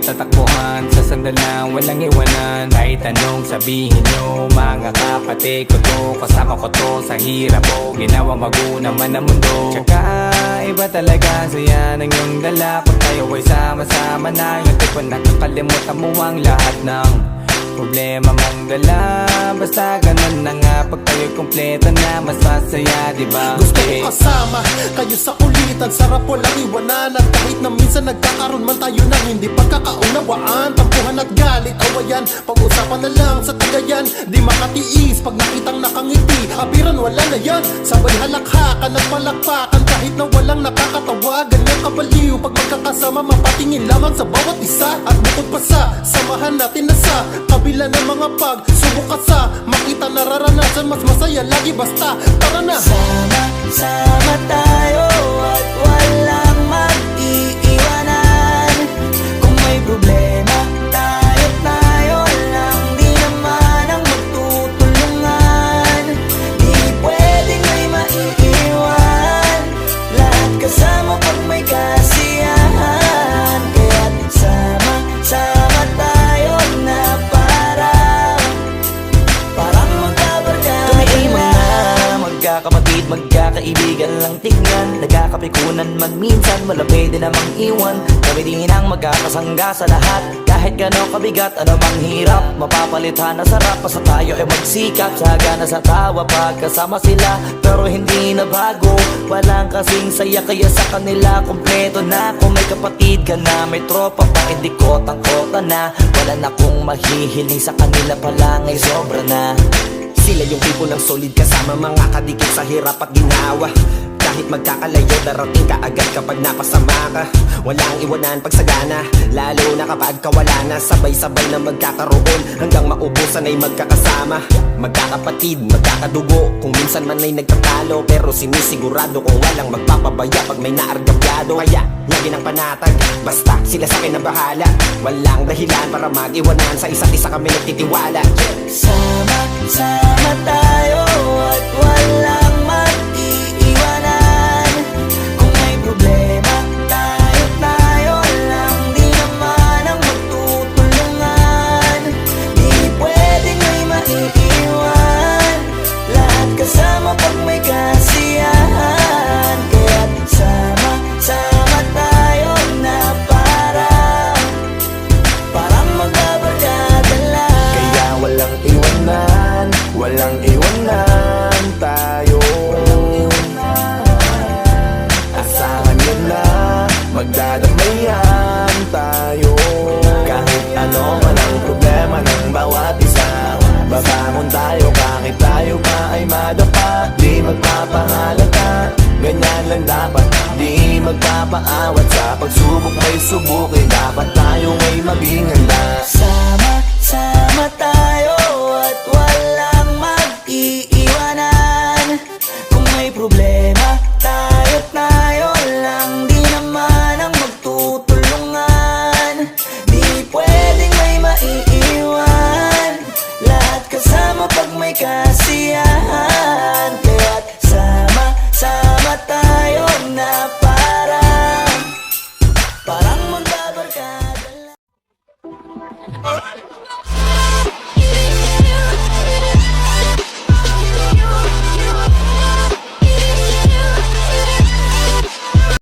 tatakbuhan sa sandalang walang iwanan. Kahit anong sabihin nyo, mga kapatid ko to, kasama ko to sa hirap ko, ginawa maguna man ang mundo. Tsaka iba talaga saya ng iyong dala pag tayo ay sama-sama na. Yung tipo nakakalimutan mo ang lahat ng problema mong dala. Basta ganun na nga, pag tayo'y kumpleto na, mas masaya, diba? Gusto ko kasama kayo sa kulitan, sarap walang iwanan. At kahit na minsan nagkakaroon man tayo ng hindi pagkakaunawaan, tampuhan at galit, awayan, pag-usapan na lang sa tagayan. Di makatiis pag nakitang nakangiti, abiran wala na yan. Sabay halakhakan at palakpakan kahit na walang nakakatawa. Ganyan kabaliw pag magkakasama, mapatingin lamang sa bawat isa. At bukod pa sa samahan natin na sa kabila ng mga pagsubok ka sa makita nararanasan, mas masaya lagi basta tara na. Sama tayo at walang mag-iiwanan. Kung may problema tayo lang, di naman ang magtutulungan. Di pwedeng may maiiwan, lahat kasama pag may kasiyahan. Kaya't sama tayo na parang magkabarkada. Kami ay mga magkakapatid, magkakaibigan lang tingnan. Nagkakapikunan man minsan, wala pwede namang iwan. Kami din ang magkakasangga sa lahat. Kahit gano'ng kabigat, ano mang hirap, mapapalitan na sarap. Basta tayo ay magsikap, sagana sa tawa pagkasama sila. Pero hindi na bago, walang kasing saya. Kaya sa kanila kompleto na. Kung may kapatid ka na, may tropa pa, hindi kotang-kota na. Wala na kong mahihiling sa kanila pa lang ay sobra na. Sila yung people ng solid kasama, mga kadikit sa hirap at ginawa. Kahit magkakalayo, darating ka agad kapag napasama ka. Walang iwanan pag sagana, lalo na kapag kawala na. Sabay-sabay na magkakaroon hanggang maubusan ay magkakasama. Magkakapatid, magkakadugo, kung minsan man ay nagtatalo, pero sinisigurado kung walang magpapabaya pag may naargabyado. Kaya lagi ng panatag, basta sila sa akin ang bahala. Walang dahilan para mag-iwanan, sa isa't isa kami nagtitiwala. Sama tayo at walang mag-iiwanan. Kung may problema tayo lang, di naman ang magtutulungan. Di pwedeng may maiiwan, lahat kasama pag may kasiyahan. Kaya't sama tayo na parang magbabarkada lang. Kaya walang iwanan, walang iwanan tayo. Asahan nyo na, magdadamayan tayo. Kahit ano man ang problema ng bawat isa, babangon tayo kahit tayo pa ay madapa. Di magpapahalata, ganyan lang dapat. Di magpapaawat sa pagsubok, may subukin. Dapat tayo may maging handa.